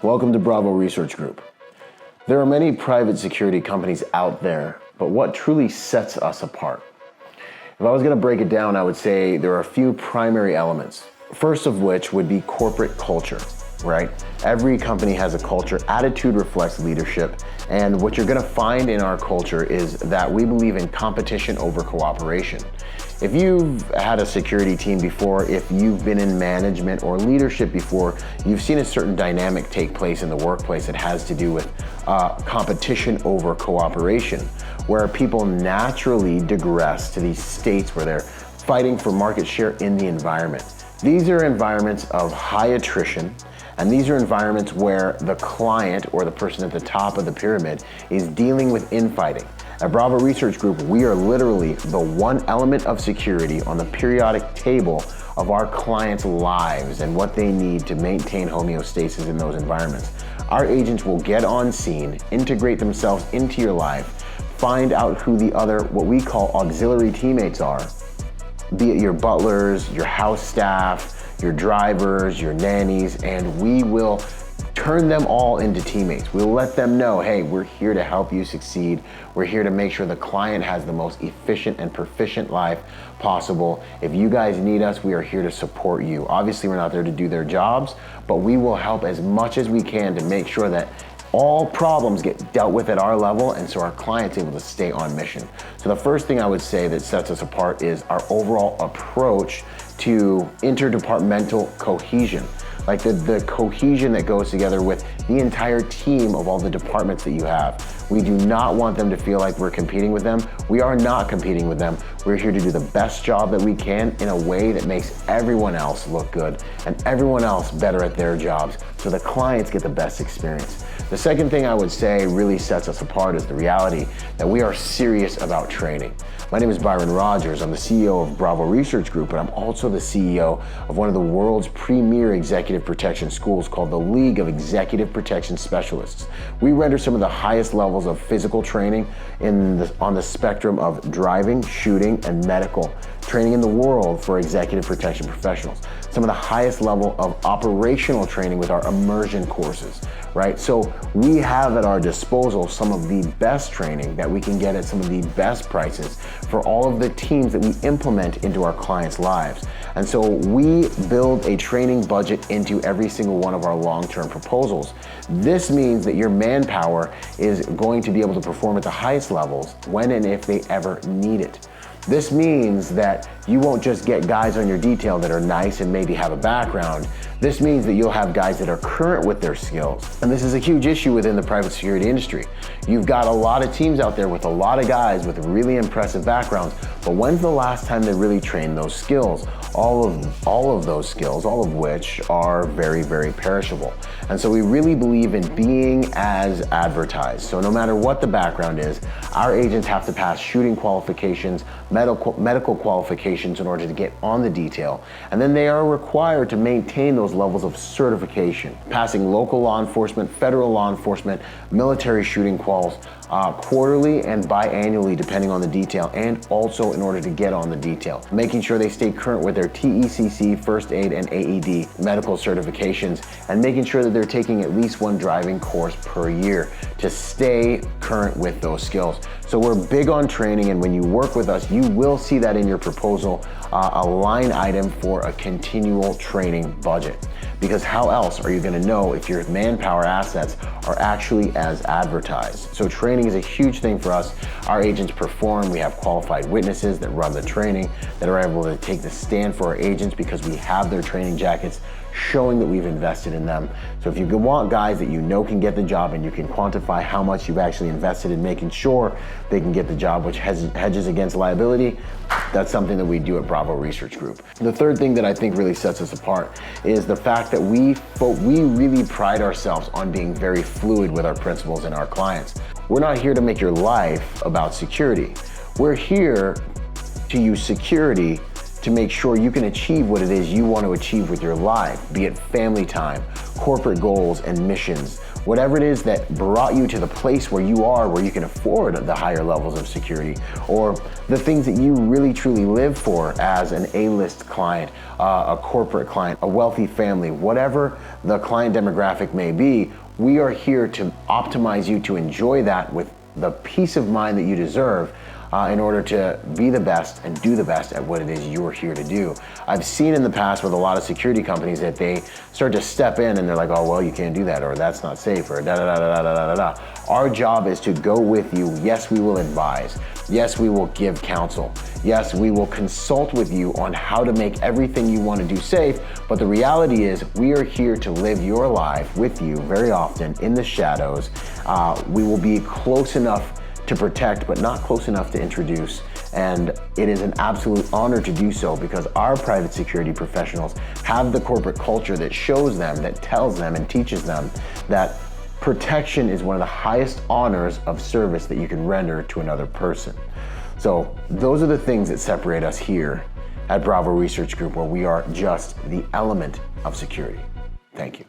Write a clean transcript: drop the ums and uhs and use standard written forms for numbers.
Welcome to Bravo Research Group. There are many private security companies out there, but what truly sets us apart? If I was going to break it down, I would say there are a few primary elements. First of which would be corporate culture, right? Every company has a culture. Attitude reflects leadership. And what you're going to find in our culture is that we believe in competition over cooperation. If you've had a security team before, if you've been in management or leadership before, you've seen a certain dynamic take place in the workplace that has to do with competition over cooperation, where people naturally digress to these states where they're fighting for market share in the environment. These are environments of high attrition, and these are environments where the client or the person at the top of the pyramid is dealing with infighting. At Bravo Research Group, we are literally the one element of security on the periodic table of our clients' lives and what they need to maintain homeostasis in those environments. Our agents will get on scene, integrate themselves into your life, find out who the other, what we call auxiliary teammates are, be it your butlers, your house staff, your drivers, your nannies, and we will turn them all into teammates. We'll let them know, hey, we're here to help you succeed. We're here to make sure the client has the most efficient and proficient life possible. If you guys need us, we are here to support you. Obviously, we're not there to do their jobs, but we will help as much as we can to make sure that all problems get dealt with at our level, and so our client's able to stay on mission. So the first thing I would say that sets us apart is our overall approach to interdepartmental cohesion. Like the cohesion that goes together with the entire team of all the departments that you have. We do not want them to feel like we're competing with them. We are not competing with them. We're here to do the best job that we can in a way that makes everyone else look good and everyone else better at their jobs so the clients get the best experience. The second thing I would say really sets us apart is the reality that we are serious about training. My name is Byron Rodgers. I'm the CEO of Bravo Research Group, but I'm also the CEO of one of the world's premier executive protection schools called the League of Executive Protection Specialists. We render some of the highest levels of physical training on the spectrum of driving, shooting, and medical training in the world for executive protection professionals. Some of the highest level of operational training with our immersion courses, right? So we have at our disposal some of the best training that we can get at some of the best prices for all of the teams that we implement into our clients' lives. And so we build a training budget into every single one of our long-term proposals. This means that your manpower is going to be able to perform at the highest levels when and if they ever need it. This means that you won't just get guys on your detail that are nice and maybe have a background. This means that you'll have guys that are current with their skills. And this is a huge issue within the private security industry. You've got a lot of teams out there with a lot of guys with really impressive backgrounds, but when's the last time they really trained those skills? All of those skills, all of which are very, very perishable. And so we really believe in being as advertised. So no matter what the background is, our agents have to pass shooting qualifications, medical qualifications in order to get on the detail. And then they are required to maintain those levels of certification, passing local law enforcement, federal law enforcement, military shooting quals, quarterly and biannually depending on the detail, and also in order to get on the detail. Making sure they stay current with their TECC, first aid, and AED medical certifications, and making sure that they're taking at least one driving course per year to stay current with those skills. So we're big on training, and when you work with us, you will see that in your proposal, a line item for a continual training budget. Because how else are you going to know if your manpower assets are actually as advertised? So training is a huge thing for us. Our agents perform. We have qualified witnesses that run the training that are able to take the stand for our agents because we have their training jackets showing that we've invested in them. So if you want guys that you know can get the job and you can quantify how much you've actually invested in making sure they can get the job, which hedges against liability, that's something that we do at Bravo Research Group. The third thing that I think really sets us apart is the fact that we really pride ourselves on being very fluid with our principals and our clients. We're not here to make your life about security. We're here to use security to make sure you can achieve what it is you want to achieve with your life, be it family time, corporate goals and missions, whatever it is that brought you to the place where you are, where you can afford the higher levels of security, or the things that you really truly live for as an A-list client, a corporate client, a wealthy family, whatever the client demographic may be, we are here to optimize you to enjoy that with the peace of mind that you deserve in order to be the best and do the best at what it is you're here to do. I've seen in the past with a lot of security companies that they start to step in and they're like, oh, well, you can't do that, or that's not safe, or da-da-da-da-da-da-da-da. Our job is to go with you. Yes, we will advise. Yes, we will give counsel. Yes, we will consult with you on how to make everything you want to do safe. But the reality is we are here to live your life with you very often in the shadows. We will be close enough to protect, but not close enough to introduce. And it is an absolute honor to do so because our private security professionals have the corporate culture that shows them, that tells them and teaches them that protection is one of the highest honors of service that you can render to another person. So those are the things that separate us here at Bravo Research Group, where we are just the element of security. Thank you.